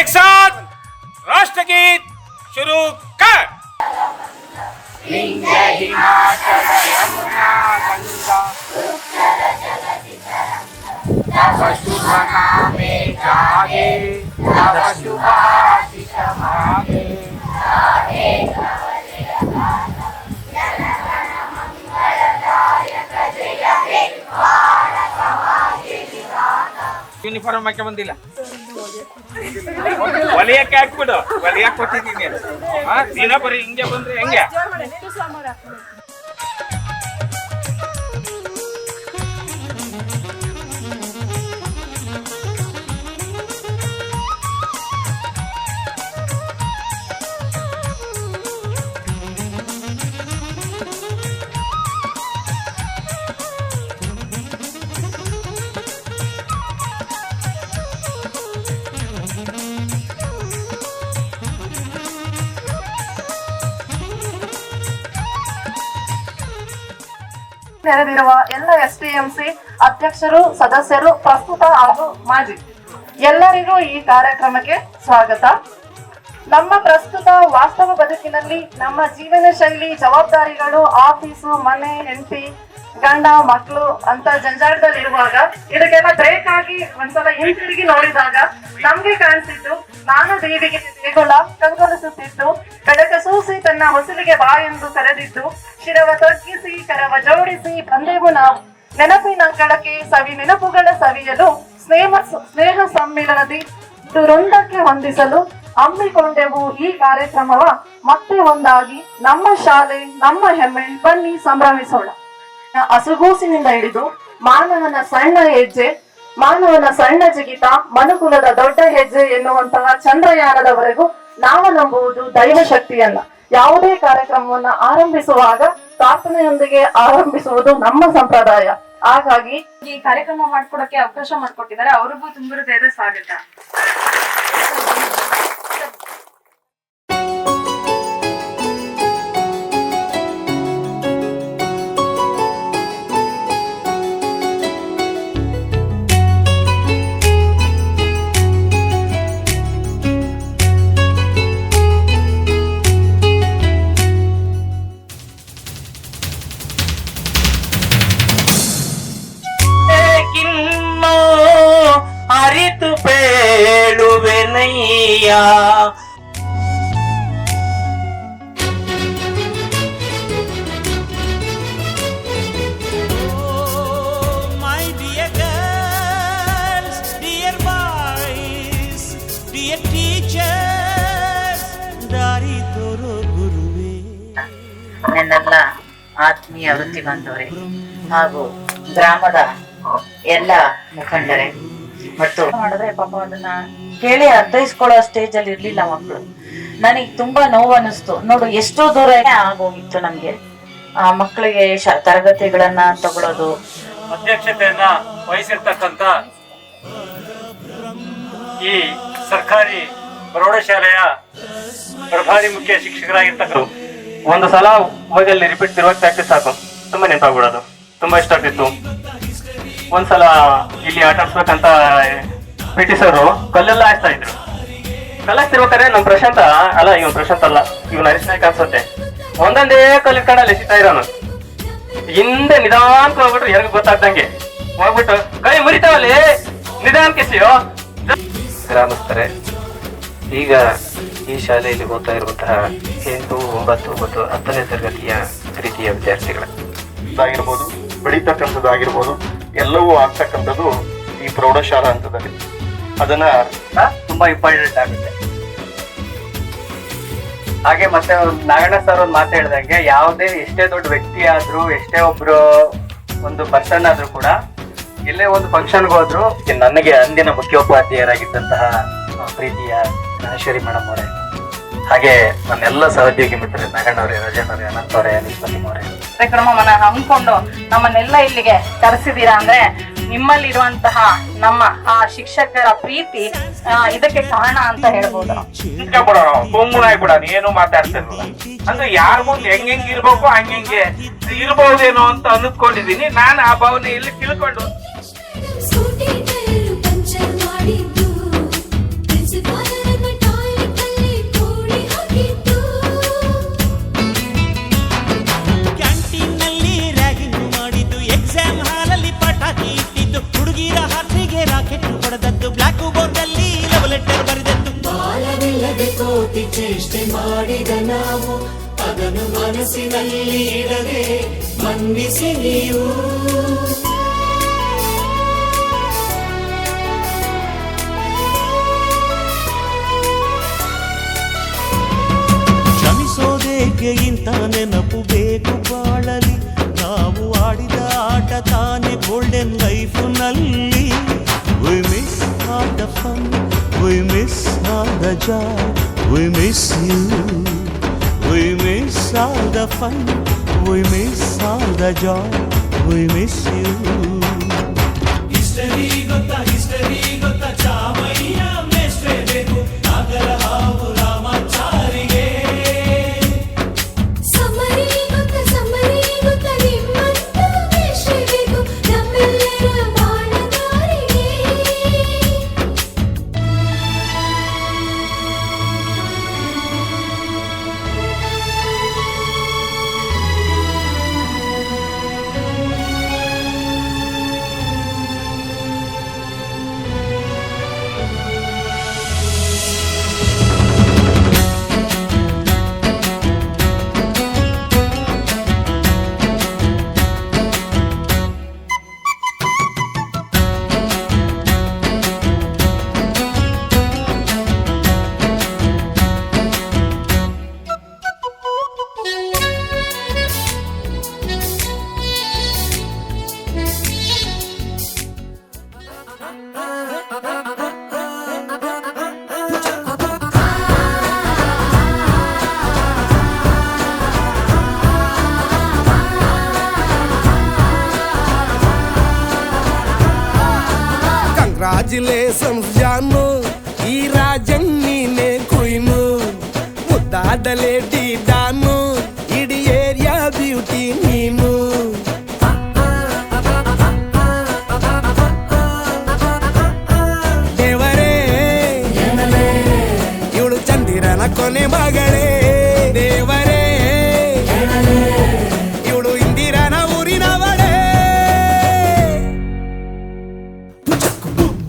एक साथ राष्ट्रगीत शुरू कर। ಯೂನಿಫಾರ್ಮ್ ಹಾಕಿ ಬಂದಿಲ್ಲ, ಒಲಿಯಕ್ಕೆ ಹಾಕ್ಬಿಡು, ಒಲಿಯಕ್ಕೆ ಕೊಟ್ಟಿದ್ದೀನಿ. ದಿನ ಬರೀ ಹಿಂಗೆ ಬಂದ್ರೆ ಹೆಂಗೆ? ನೆರೆದಿರುವ ಎಲ್ಲ ಎಸ್ಟಿಎಂಸಿ ಅಧ್ಯಕ್ಷರು, ಸದಸ್ಯರು, ಪ್ರಸ್ತುತ ಹಾಗೂ ಮಾಜಿ ಎಲ್ಲರಿಗೂ ಈ ಕಾರ್ಯಕ್ರಮಕ್ಕೆ ಸ್ವಾಗತ. ನಮ್ಮ ಪ್ರಸ್ತುತ ವಾಸ್ತವ ಬದುಕಿನಲ್ಲಿ ನಮ್ಮ ಜೀವನ ಶೈಲಿ, ಜವಾಬ್ದಾರಿಗಳು, ಆಫೀಸು, ಮನೆ, ಹೆಂಡತಿ, ಗಂಡ, ಮಕ್ಕಳು ಅಂತ ಜಂಜಾಟದಲ್ಲಿರುವಾಗ ಇದಕ್ಕೆಲ್ಲ ಬ್ರೇಕ್ ಆಗಿ ಒಂದ್ಸಲ ಹಿಂತಿರುಗಿ ನೋಡಿದಾಗ ನಮ್ಗೆ ಕಾಣಿಸಿದ್ದು ನಾನು ದೇವಿಗೆ ದೇಗುಲ ಕಂಗೊಳಿಸುತ್ತಿದ್ದು, ಕಡಕ ಸೂಸಿ ತನ್ನ ಹೊಸಲಿಗೆ ಬಾ ಎಂದು ಕರೆದಿದ್ದು, ಶಿರವ ತಗ್ಗಿಸಿ ಕರವ ಜೋಡಿಸಿ ಬಂದೆವು ನಾವು ನೆನಪಿನ ಕಳಕೆ ಸವಿ ನೆನಪುಗಳ ಸವಿಯಲು ಸ್ನೇಹ ಸಮ್ಮಿಲನದಿ ವೃಂದಕ್ಕೆ ಹೊಂದಿಸಲು ಹಮ್ಮಿಕೊಂಡೆವು ಈ ಕಾರ್ಯಕ್ರಮವ ಮತ್ತೆ ಒಂದಾಗಿ ನಮ್ಮ ಶಾಲೆ ನಮ್ಮ ಹೆಮ್ಮೆ ಬನ್ನಿ ಸಂಭ್ರಮಿಸೋಣ. ಹಸುಗೂಸಿನಿಂದ ಹಿಡಿದು ಮಾನವನ ಸಣ್ಣ ಹೆಜ್ಜೆ, ಮಾನವನ ಸಣ್ಣ ಜಿಗಿತ, ಮನುಕುಲದ ದೊಡ್ಡ ಹೆಜ್ಜೆ ಎನ್ನುವಂತಹ ಚಂದ್ರಯಾನದವರೆಗೂ ನಾವು ನಂಬುವುದು ದೈವ ಶಕ್ತಿಯನ್ನ. ಯಾವುದೇ ಕಾರ್ಯಕ್ರಮವನ್ನ ಆರಂಭಿಸುವಾಗ ಪ್ರಾರ್ಥನೆಯೊಂದಿಗೆ ಆರಂಭಿಸುವುದು ನಮ್ಮ ಸಂಪ್ರದಾಯ. ಹಾಗಾಗಿ ಈ ಕಾರ್ಯಕ್ರಮ ಮಾಡ್ಕೊಡಕ್ಕೆ ಅವಕಾಶ ಮಾಡ್ಕೊಟ್ಟಿದ್ದಾರೆ, ಅವ್ರಿಗೂ ತುಂಬ ಹೃದಯದ ಸ್ವಾಗತ. ಪ್ರಿಯ. My dear girls, dear boys, dear teachers, ದಾರಿ ತೋರೋ ಗುರುವೇ. ನನ್ನೆಲ್ಲ ಆತ್ಮೀಯ ವೃತ್ತಿ ಬಂದವರೇ ಹಾಗೂ ಗ್ರಾಮದ ಎಲ್ಲ ಮುಖಂಡರೇ ಮತ್ತು ಮಾಡಿದ್ರೆ ಪಾಪ ಅದನ್ನ ಕೇಳಿ ಅರ್ಥೈಸ್ಕೊಳ್ಳೋ ಸ್ಟೇಜ್ ಅಲ್ಲಿ ಇರ್ಲಿಲ್ಲ ಮಕ್ಕಳು. ನನಗೆ ತುಂಬಾ ನೋವು ಅನಿಸ್ತು. ನೋಡು ಎಷ್ಟೋ ದೂರ ಆಗೋಗಿತ್ತು ನಮ್ಗೆ ಆ ಮಕ್ಕಳಿಗೆ ತರಗತಿಗಳನ್ನ ತಗೊಳ್ಳೋದು. ಅಧ್ಯಕ್ಷತೆಯನ್ನ ವಹಿಸಿರ್ತಕ್ಕಂಥ ಈ ಸರ್ಕಾರಿ ಪ್ರೌಢಶಾಲೆಯ ಪ್ರಭಾರಿ ಮುಖ್ಯ ಶಿಕ್ಷಕರಾಗಿರ್ತಕ್ಕಂಥ ಒಂದು ಸಲ ಮೊಬೈಲಲ್ಲಿ ರಿಪೀಟ್ ತಿರುವಾಗ ಪ್ರಾಕ್ಟೀಸ್ ಸಾಕು, ತುಂಬಾ ನೆನಪಾಗ್ಬಿಡೋದು. ತುಂಬಾ ಇಷ್ಟ ಆಗ್ತಿತ್ತು. ಒಂದ್ಸಲ ಇಲ್ಲಿ ಆಟ ಆಡ್ಸ್ಬೇಕಂತ ಪಿಟಿ ಸರ್ ಕಲ್ಲೆಲ್ಲ ಆಡ್ತಾ ಇದ್ರು. ಕಲ್ಲಾಗ್ತಿರ್ಬೇಕಾದ್ರೆ ನಮ್ ಪ್ರಶಾಂತ ಅಲ್ಲ, ಇವನ್ ಪ್ರಶಾಂತ್ ಅಲ್ಲ, ಇವನ್ ಹರೀಶ್ ನಾಯ್ಕ ಅನ್ಸುತ್ತೆ, ಒಂದೊಂದೇ ಕಲ್ಲಿ ಕಣ್ಣಲ್ಲಿ ಎಸಿತಾ ಇರೋನು. ಹಿಂದೆ ನಿಧಾನಕ್ಕೆ ಹೋಗ್ಬಿಟ್ರು, ಯಾರಿಗೂ ಗೊತ್ತಾಗ್ದಂಗೆ ಹೋಗ್ಬಿಟ್ಟು ಕೈ ಮುರಿತಾವಲ್ಲಿ ನಿಧಾನಕ್ಕೆ ಎಸೆಯೋ. ಗ್ರಾಮಸ್ಥರೇ, ಈಗ ಈ ಶಾಲೆಯಲ್ಲಿ ಓದ್ತಾ ಇರುವಂತಹ 8, 9 ಮತ್ತು 10ನೇ ತರಗತಿಯ ರೀತಿಯ ವಿದ್ಯಾರ್ಥಿಗಳಾಗಿರ್ಬೋದು, ಬೆಳೀತಕ್ಕಂಥದ್ದಾಗಿರ್ಬೋದು, ಎಲ್ಲವೂ ಆಗ್ತಕ್ಕಂಥದ್ದು ಈ ಪ್ರೌಢಶಾಲಾ ಹಂತದಲ್ಲಿ. ಅದನ್ನ ತುಂಬಾ ಇಂಪಾರ್ಟೆಂಟ್ ಆಗುತ್ತೆ. ಹಾಗೆ ಮತ್ತೆ ನಾಗಣ್ಣ ಸರ್ ಒಂದು ಮಾತು ಹೇಳ್ದಂಗೆ, ಯಾವುದೇ ಎಷ್ಟೇ ದೊಡ್ಡ ವ್ಯಕ್ತಿ ಆದ್ರೂ, ಎಷ್ಟೇ ಒಬ್ರು ಒಂದು ಪರ್ಸನ್ ಆದ್ರೂ ಕೂಡ ಎಲ್ಲೇ ಒಂದು ಫಂಕ್ಷನ್ಗೆ ಹೋದ್ರು, ನನಗೆ ಅಂದಿನ ಮುಖ್ಯೋಪಾಧ್ಯಾಯರಾಗಿದ್ದಂತಹ ಪ್ರೀತಿಯ ಗಣೇಶ್ವರಿ ಮೇಡಮ್ ಅವರೇ, ಹಾಗೆ ನನ್ನೆಲ್ಲ ಸಹೋದ್ಯೋಗಿ ಮಿತ್ರರೇ, ನಾಗಣ್ಣವ್ರೆ, ರಜಣ್ಣವ್ರೆ, ಅನಂತ್ ಅವರೇ, ನಿಸ್ಪತಿಮ್ ಅವರೇ, ಕಾರ್ಯಕ್ರಮವನ್ನ ಹಮ್ಮಿಕೊಂಡು ನಮ್ಮನ್ನೆಲ್ಲ ಇಲ್ಲಿಗೆ ಕರೆಸಿದೀರಾ ಅಂದ್ರೆ ನಿಮ್ಮಲ್ಲಿರುವಂತಹ ನಮ್ಮ ಆ ಶಿಕ್ಷಕರ ಪ್ರೀತಿ ಇದಕ್ಕೆ ಕಾರಣ ಅಂತ ಹೇಳ್ಬೋದು. ಸುಮ್ಮನಾಗ್ಬಿಡ, ಏನು ಮಾತಾಡ್ತಿರ್ಲಿಲ್ಲ ಅಂದ್ರೆ ಯಾರ ಮುಂದೆ ಹೆಂಗಿರ್ಬೇಕು ಹಂಗೆ ಇರ್ಬಹುದೇನೋ ಅಂತ ಅಂದ್ಕೊಂಡಿದೀನಿ ನಾನು. ಆ ಭಾವನೆಯಲ್ಲಿ ತಿಳ್ಕೊಂಡು ಕ್ಯಾಂಟೀನ್ನಲ್ಲಿ ರ್ಯಾಗಿಂಗ್ ಮಾಡಿದ್ದು, ಎಕ್ಸಾಮ್ ಹಾಲಲ್ಲಿ ಪಟಾಕಿ ಇಟ್ಟಿದ್ದು, ಹುಡುಗಿರ ಹಾಸಿಗೆ ರಾಕೆಟ್ ಹೊಡೆದದ್ದು, ಬ್ಲಾಕ್ ಬೋರ್ಡ್ ಅಲ್ಲಿ ಲವ್ ಲೆಟರ್ ಬರೆದದ್ದು, ಬಾಲವಿಲ್ಲದೆ ಕೋಟಿ ಚೇಷ್ಟೆ ಮಾಡಿದ ನಾವು, ಅದನ್ನು ಮನಸ್ಸಿನಲ್ಲಿ ಇಡದೆ ಮನ್ನಿಸಿ ನೀವು. ಕ್ಷಮಿಸೋದೇಕೆ ಇಂಥ ನೆನಪು ಬೇಕು ಬಾಳಲಿ, ನಾವು ಆಡಿದ ಆಟ ತಾನೆ ಗೋಲ್ಡನ್ ಲೈಫ್ ನಲ್ಲಿ. We miss all the fun, we miss all the joy, we miss you. We miss all the fun, we miss all the joy, we miss you. History ಗೊತ್ತಾ ಚಾಮಯ್ಯ ಮೇಷ್ಟ್ರೇ ಬೇಕು, ನಾಗರ ಹಾವು ರಾಮಾಚಾರಿಗೆ. ಸಮರಿ ಗೊತ್ತಾ ನಿಮ್ಮಂತ ಮೇಷ್ಟ್ರೇ ಬೇಕು, ನಮ್ಮೆಲ್ಲರ ಬಾಳಗಾರಿಗೆ. ಕಂಗ್ರಾಚುಲೇಷನ್ಸ್ ಜಾನು, ಈ ರಾಜನ್ ನೀನೆ ಕುಯ್ನು, ಮುದ್ದಾದ ಲೇಡಿ ಡಾನು, ಇಡೀ ಏರಿಯಾ ಬ್ಯೂಟಿ ನೀನು. ದೇವರೇ ಇವಳು ಚಂದಿರನ ಕೊನೆ ಮಗಳೇ, ದೇವರೇ ಇವಳು ಇಂದಿರನ ಊರಿನವಳೇ.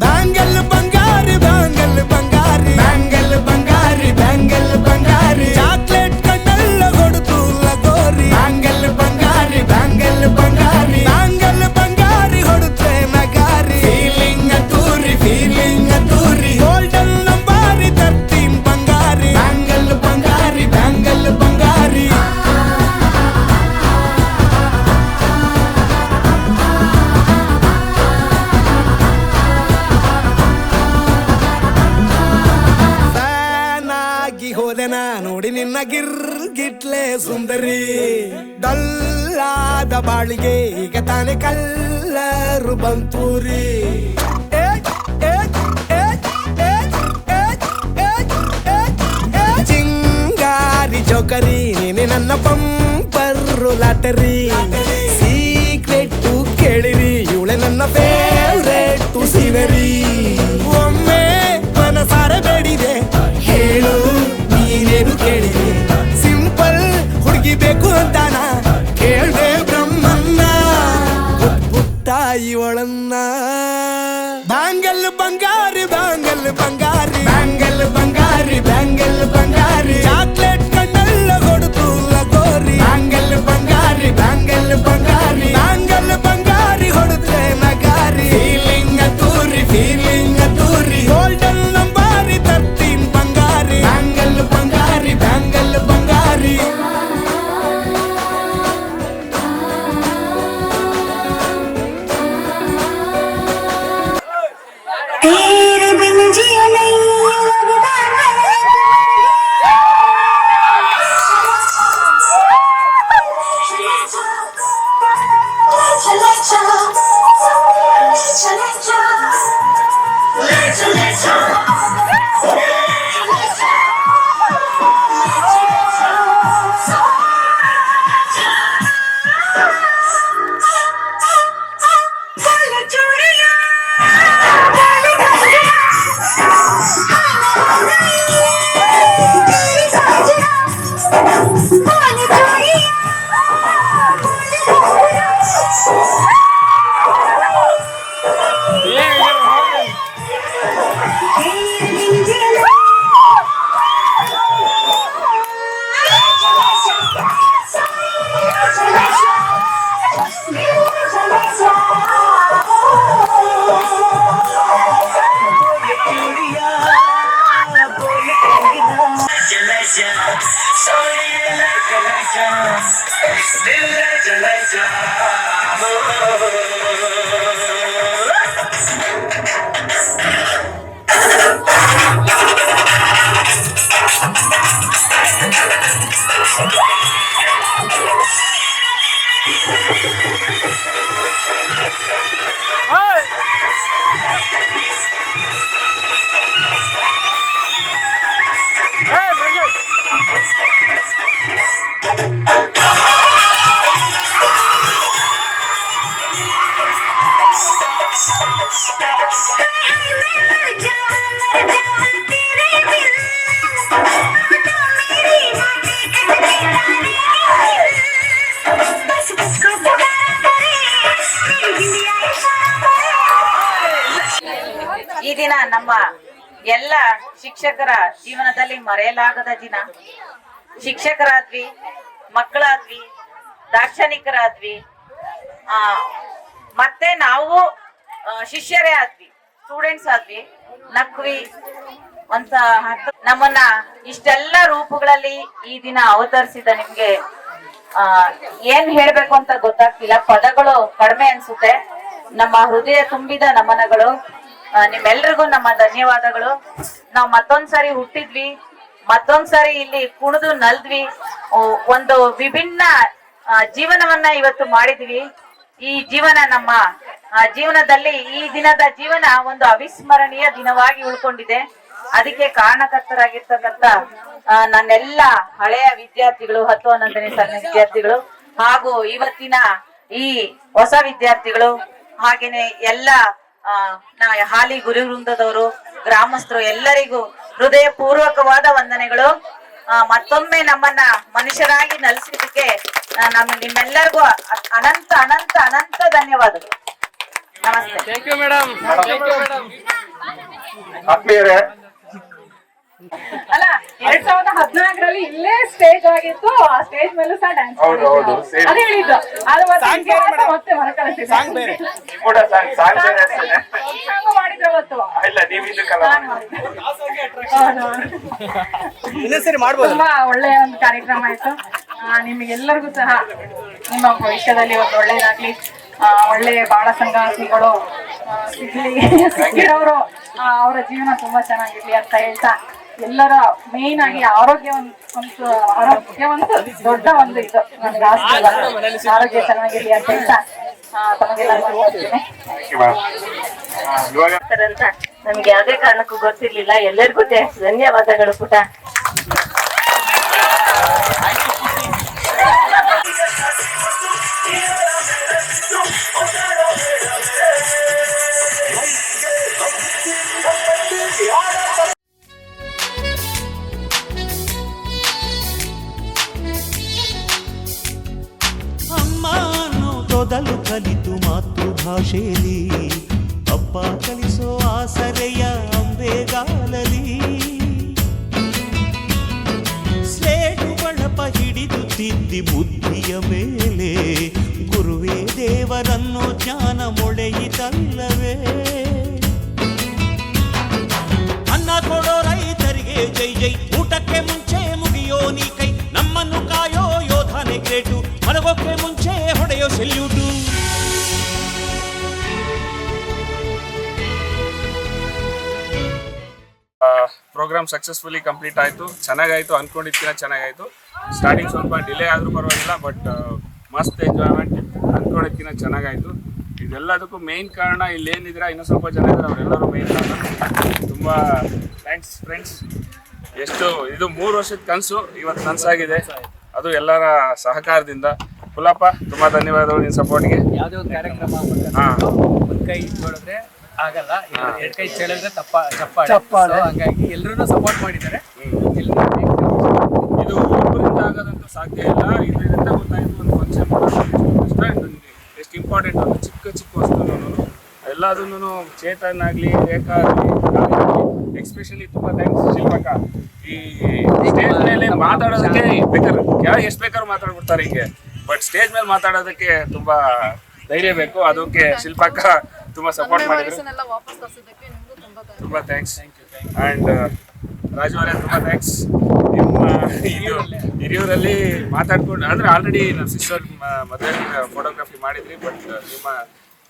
ಬ್ಯಾಂಗಲ್ ಬಂಗಾರಿ ಬ್ಯಾಂಗಲ್ ಬಂಗಾರಿ ಬ್ಯಾಂಗಲ್ ಹೋಗಿ ಹೋದೆನ ನೋಡಿ ನಿನ್ನ ಗಿಟ್ಲೆ ಸುಂದರಿ ಡಲ್ಲಾದ ಬಾಳಿಗೆ ಈಗ ತಾನೆ ಕಲ್ಲರು ಬಂತೂರಿ ಚಿಂಗಾರಿ ಜೋಕರಿ ನೀನೆ ನನ್ನ ಬಂಪರು ಲಾಟರಿ ಸೀಕ್ರೆಟ್ ಕೇಳಿರಿ ಇವಳೆ ನನ್ನ ಫೇವ್ರೆಟ್ ಸಿನರಿ ಒಮ್ಮೆ ಮನಸಾರೆ ಬೇಡಿದೆ ಹೇಳು ನೀನೇನು ಕೇಳಿದೆ ಸಿಂಪಲ್ ಹುಡುಗಿ ಬೇಕು ಅಂತಾನ ಕೇಳ್ದೆ ಬ್ರಹ್ಮನ್ನ ಪುಟ್ಟ ಇವಳನ್ನ ಬ್ಯಾಂಗಲ್ ಬಂಗಾರಿ ಬ್ಯಾಂಗಲ್ ಬಂಗಾರಿ ಬ್ಯಾಂಗಲ್ ಬಂಗಾರಿ ಬ್ಯಾಂಗಲ್ ಬಂಗಾರಿ ಚಾಕ್ಲೇಟ್ ಕಣ್ಣೆಲ್ಲ ಕೊಡುತ್ತು ಲಗೋರಿ ಬ್ಯಾಂಗಲ್ ಬಂಗಾರಿ ಬ್ಯಾಂಗಲ್ ಬಂಗಾರಿ ಬ್ಯಾಂಗಲ್ ಬಂಗಾರಿ ಹೊಡೆದ್ರೆ ನಗಾರಿ ಫೀಲಿಂಗ್ ಅತೂರಿ ಗೋಲ್ಡನ್ ನಂಬಾರಿ 13 ಬಂಗಾರಿ ಬ್ಯಾಂಗಲ್ ಬಂಗಾರಿ ಬ್ಯಾಂಗಲ್ ಬಂಗಾರಿ तेरे बिन जिया नहीं लगता चले चलो चले ಈ ದಿನ ನಮ್ಮ ಎಲ್ಲ ಶಿಕ್ಷಕರ ಜೀವನದಲ್ಲಿ ಮರೆಯಲಾಗದ ದಿನ. ಶಿಕ್ಷಕರಾದ್ವಿ, ಮಕ್ಕಳಾದ್ವಿ, ದಾರ್ಶನಿಕರಾದ್ವಿ, ಮತ್ತೆ ನಾವು ಶಿಷ್ಯರೇ ಆದ್ವಿ, ಸ್ಟೂಡೆಂಟ್ಸ್ ಆದ್ವಿ, ನಕ್ವಿ ಅಂತ ನಮ್ಮನ್ನ ಇಷ್ಟೆಲ್ಲ ರೂಪಗಳಲ್ಲಿ ಈ ದಿನ ಅವತರಿಸಿದ ನಿಮ್ಗೆ ಏನ್ ಹೇಳ್ಬೇಕು ಅಂತ ಗೊತ್ತಾಗ್ತಿಲ್ಲ, ಪದಗಳು ಕಡಿಮೆ ಅನ್ಸುತ್ತೆ. ನಮ್ಮ ಹೃದಯ ತುಂಬಿದ ನಮನಗಳು, ನಿಮ್ಮೆಲ್ರಿಗೂ ನಮ್ಮ ಧನ್ಯವಾದಗಳು. ನಾವು ಮತ್ತೊಂದ್ಸರಿ ಹುಟ್ಟಿದ್ವಿ, ಮತ್ತೊಂದ್ಸರಿ ಇಲ್ಲಿ ಕುಣಿದು ನಲ್ದ್ವಿ, ಒಂದು ವಿಭಿನ್ನ ಜೀವನವನ್ನ ಇವತ್ತು ಮಾಡಿದ್ವಿ. ಈ ಜೀವನ ನಮ್ಮ ಜೀವನದಲ್ಲಿ ಈ ದಿನದ ಜೀವನ ಒಂದು ಅವಿಸ್ಮರಣೀಯ ದಿನವಾಗಿ ಉಳ್ಕೊಂಡಿದೆ. ಅದಕ್ಕೆ ಕಾರಣಕರ್ತರಾಗಿರ್ತಕ್ಕಂಥ ನನ್ನೆಲ್ಲ ಹಳೆಯ ವಿದ್ಯಾರ್ಥಿಗಳು, 10, 11ನೇ ಸಾಲಿನ ವಿದ್ಯಾರ್ಥಿಗಳು ಹಾಗೂ ಇವತ್ತಿನ ಈ ಹೊಸ ವಿದ್ಯಾರ್ಥಿಗಳು, ಹಾಗೇನೆ ಎಲ್ಲ ಹಾಲಿ ಗುರು ವೃಂದದವರು, ಗ್ರಾಮಸ್ಥರು ಎಲ್ಲರಿಗೂ ಹೃದಯ ಪೂರ್ವಕವಾದ ವಂದನೆಗಳು. ಮತ್ತೊಮ್ಮೆ ನಮ್ಮನ್ನ ಮನುಷ್ಯರಾಗಿ ನಲಿಸಿದ್ದಕ್ಕೆ ನಿಮ್ಮೆಲ್ಲರಿಗೂ ಅನಂತ ಅನಂತ ಅನಂತ ಧನ್ಯವಾದಗಳು. ನಮಸ್ತೆ. Thank you madam. ಅಲ್ಲ 2014ರಲ್ಲಿ ಇಲ್ಲೇ ಸ್ಟೇಜ್ ಆಗಿತ್ತು, ಆ ಸ್ಟೇಜ್ ಮೇಲೂ ಸಹ ಡ್ಯಾನ್ಸ್ ಅದು ಹೇಳಿದ್ದು. ಅದು ಮತ್ತೆ ಹೊರಕಳಿಸಿದ್ರು ಮಾಡಿದ್ರು ಅವತ್ತು. ತುಂಬಾ ಒಳ್ಳೆಯ ಒಂದು ಕಾರ್ಯಕ್ರಮ ಆಯ್ತು. ನಿಮಗೆಲ್ಲರಿಗೂ ಸಹ ನಿಮ್ಮ ಭವಿಷ್ಯದಲ್ಲಿ ಒಂದು ಒಳ್ಳೇದಾಗ್ಲಿ, ಒಳ್ಳೆಯ ಬಾಳ ಸಂಗಾತಿಗಳು ಸಿಗ್ಲಿ, ಸಿಕ್ಕಿರೋರು ಅವರ ಜೀವನ ತುಂಬಾ ಚೆನ್ನಾಗಿರ್ಲಿ ಅಂತ ಹೇಳ್ತಾ ಎಲ್ಲರ ಮೇನ್ ಆಗಿ ಆರೋಗ್ಯ ಒಂದು ದೊಡ್ಡ ಒಂದು ಇದು ನನಗೆ ಆರೋಗ್ಯ ಚೆನ್ನಾಗಿರ್ಲಿ ಅಂತ ಹೇಳ್ತಾ ತಮಗೆಲ್ಲ ಅಂತ ನಮ್ಗೆ ಯಾವ್ದೇ ಕಾರಣಕ್ಕೂ ಗೊತ್ತಿರ್ಲಿಲ್ಲ. ಎಲ್ಲರಿಗೂ ಧನ್ಯವಾದಗಳು ಪುಟ. ಅಮ್ಮ ಅನ್ನೋದೊದಲು ಕಲಿತು ಮಾತೃಭಾಷೆಯಲ್ಲಿ, ಅಪ್ಪ ಕಲಿಸೋ ಆಸರೆಯ ಅಂಬೆಗಾಲಲಿ, ಸ್ಲೇಟು ಬಳಪ ಹಿಡಿದು ತಿದ್ದಿ ಬುದ್ಧಿಯ ಮೇಲೆ ಗುರುವೇ ದೇವರನ್ನು ಜ್ಞಾನ ಮೊಳೆಯಿತಲ್ಲವೇ. ಅನ್ನ ಕೊಡೋ ರೈತರಿಗೆ ಜೈ ಜೈ, ಊಟಕ್ಕೆ ಮುಂಚೆ ಮುಗಿಯೋ ನೀ ಕೈ, ನಮ್ಮನ್ನು ಕಾಯೋ ಯೋಧನೆ ಗ್ರೇಟು, ಮಲಗೋಕ್ಕೆ ಮುಂಚೆ ಹೊಡೆಯೋ ಸೆಲ್ಯೂಟು. ಪ್ರೋಗ್ರಾಮ್ ಸಕ್ಸಸ್ಫುಲಿ ಕಂಪ್ಲೀಟ್ ಆಯಿತು. ಚೆನ್ನಾಗಾಯಿತು, ಅಂದ್ಕೊಂಡಿದ್ದಕ್ಕಿಂತ ಚೆನ್ನಾಗಾಯಿತು. ಸ್ಟಾರ್ಟಿಂಗ್ ಸ್ವಲ್ಪ ಡಿಲೇ ಆದರೂ ಪರವಾಗಿಲ್ಲ, ಬಟ್ ಮಸ್ತ್ ಎಂಜಾಯ್ಮೆಂಟ್, ಅಂದ್ಕೊಂಡಿದ್ದಕ್ಕಿಂತ ಚೆನ್ನಾಗಾಯಿತು. ಇದೆಲ್ಲದಕ್ಕೂ ಮೇಯ್ನ್ ಕಾರಣ ಇಲ್ಲೇನಿದ್ರೆ ಇನ್ನೂ ಸ್ವಲ್ಪ ಜನ ಇದ್ದಾರೆ, ಅವರೆಲ್ಲರೂ ಮೇಯ್ನ್ ಕಾರಣ. ತುಂಬ ಥ್ಯಾಂಕ್ಸ್ ಫ್ರೆಂಡ್ಸ್. ಎಷ್ಟು ಇದು 3 ವರ್ಷದ ಕನಸು ಇವತ್ತು ಕನಸಾಗಿದೆ, ಅದು ಎಲ್ಲರ ಸಹಕಾರದಿಂದ. ಪುಲ್ಲಪ್ಪ ತುಂಬ ಧನ್ಯವಾದಗಳು ನಿನ್ನ ಸಪೋರ್ಟ್ಗೆ. ಯಾವುದೇ ಒಂದು ಕಾರ್ಯಕ್ರಮ ಒಂದು ಕೈ ನೋಡಿದ್ರೆ ಆಗಲ್ಲ, 2 ಕೈ ಚೆಲ್ಲಿದ್ರೆ ಚಪ್ಪಾಳೆ. ಹಂಗಾಗಿ ಎಲ್ಲರೂ ಸಪೋರ್ಟ್ ಮಾಡಿದ್ದಾರೆ. ಇದು ಒಬ್ಬರಿಂದ ಆಗೋದಂತೂ ಸಾಧ್ಯ ಇಲ್ಲ. ಇದರಿಂದ ಗೊತ್ತಾಯಿತು ಒಂದು ಫಂಕ್ಷನ್ ಎಷ್ಟು ಇಂಪಾರ್ಟೆಂಟ್, ಒಂದು ಚಿಕ್ಕ ವಸ್ತುನು ಎಲ್ಲದನ್ನು ಚೇತನ್ ಆಗಲಿ, ರೇಖಾ ಆಗಲಿ, ಎಕ್ಸ್ಪೆಷಲಿ ತುಂಬ ಥ್ಯಾಂಕ್ಸ್ ಶಿಲ್ಪಕ್ಕ. ಈ ಸ್ಟೇಜ್ ಮೇಲೆ ಮಾತಾಡೋದಕ್ಕೆ ಬೇಕಾದ್ರೆ ಯಾರು ಎಷ್ಟು ಬೇಕಾದ್ರೂ ಮಾತಾಡ್ಬಿಡ್ತಾರೆ ಹಿಂಗೆ, ಬಟ್ ಸ್ಟೇಜ್ ಮೇಲೆ ಮಾತಾಡೋದಕ್ಕೆ ತುಂಬ ಧೈರ್ಯ ಬೇಕು. ಅದಕ್ಕೆ ಶಿಲ್ಪಕ್ಕ ತುಂಬ ಸಪೋರ್ಟ್ ಮಾಡಿದ್ರು. ತುಂಬ ಥ್ಯಾಂಕ್ಸ್. ಆ್ಯಂಡ್ ರಾಜು ಅವರೇ ತುಂಬ ಥ್ಯಾಂಕ್ಸ್. ನಿಮ್ಮ ಹಿರಿಯೂರಲ್ಲಿ ಮಾತಾಡ್ಕೊಂಡು ಅಂದರೆ ಆಲ್ರೆಡಿ ನಮ್ಮ ಸಿಸ್ಟರ್ ಮದುವೆ ಫೋಟೋಗ್ರಫಿ ಮಾಡಿದ್ರಿ, ಬಟ್ ನಿಮ್ಮ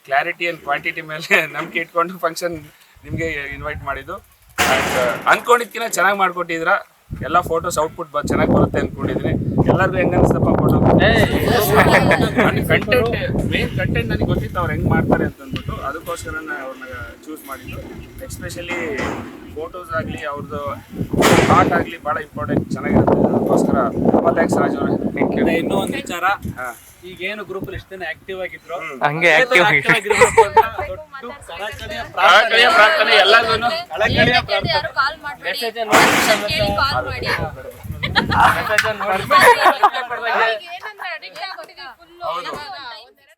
ಕ್ಲಾರಿಟಿ ಆ್ಯಂಡ್ ಕ್ವಾಂಟಿಟಿ ಮೇಲೆ ನಂಬಿಕೆ ಇಟ್ಕೊಂಡು ಫಂಕ್ಷನ್ ನಿಮಗೆ ಇನ್ವೈಟ್ ಮಾಡಿದ್ದು. ಆ್ಯಂಡ್ ಅಂದ್ಕೊಂಡಿದ್ಕಿಂತ ಚೆನ್ನಾಗಿ ಮಾಡಿಕೊಟ್ಟಿದ್ರ. ಎಲ್ಲ ಫೋಟೋಸ್ ಔಟ್ಪುಟ್ ಚೆನ್ನಾಗಿ ಬರುತ್ತೆ ಅಂದ್ಕೊಂಡಿದ್ದೀನಿ. ಎಲ್ಲರಿಗೂ ಹೆಂಗೆ ಅನಿಸ್ತಪ್ಪ ಫೋಟೋ? ಕಂಟೆಂಟ್ ಮೇನ್ ಕಂಟೆಂಟ್ ನನಗೆ ಗೊತ್ತಿತ್ತು ಅವ್ರು ಹೆಂಗೆ ಮಾಡ್ತಾರೆ ಅಂತ ಅಂದ್ಬಿಟ್ಟು, ಅದಕ್ಕೋಸ್ಕರ ಅವ್ರನ್ನ ಚೂಸ್ ಮಾಡಿದ್ದು. ಎಸ್ಪೆಷಲಿ ಫೋಟೋಸ್ ಆಗಲಿ ಅವ್ರದ್ದು ಆರ್ಟ್ ಆಗಲಿ ಭಾಳ ಇಂಪಾರ್ಟೆಂಟ್, ಚೆನ್ನಾಗಿರುತ್ತೆ. ಅದಕ್ಕೋಸ್ಕರ ತುಂಬ ಥ್ಯಾಂಕ್ಸ್ ರಾಜು ಅವರೇ. ಇನ್ನೂ ಒಂದು ವಿಚಾರ, ಈಗೇನು ಗ್ರೂಪ್ ಎಷ್ಟು ದಿನ ಆಕ್ಟಿವ್ ಆಗಿದ್ರು ಹಂಗೆ ಆಕ್ಟಿವ್ ಕಳಕಳಿಯ ಪ್ರಾರ್ಥನೆ ಎಲ್ಲರಿಗೂ. ಮೆಸೇಜ್ ಹೌದು.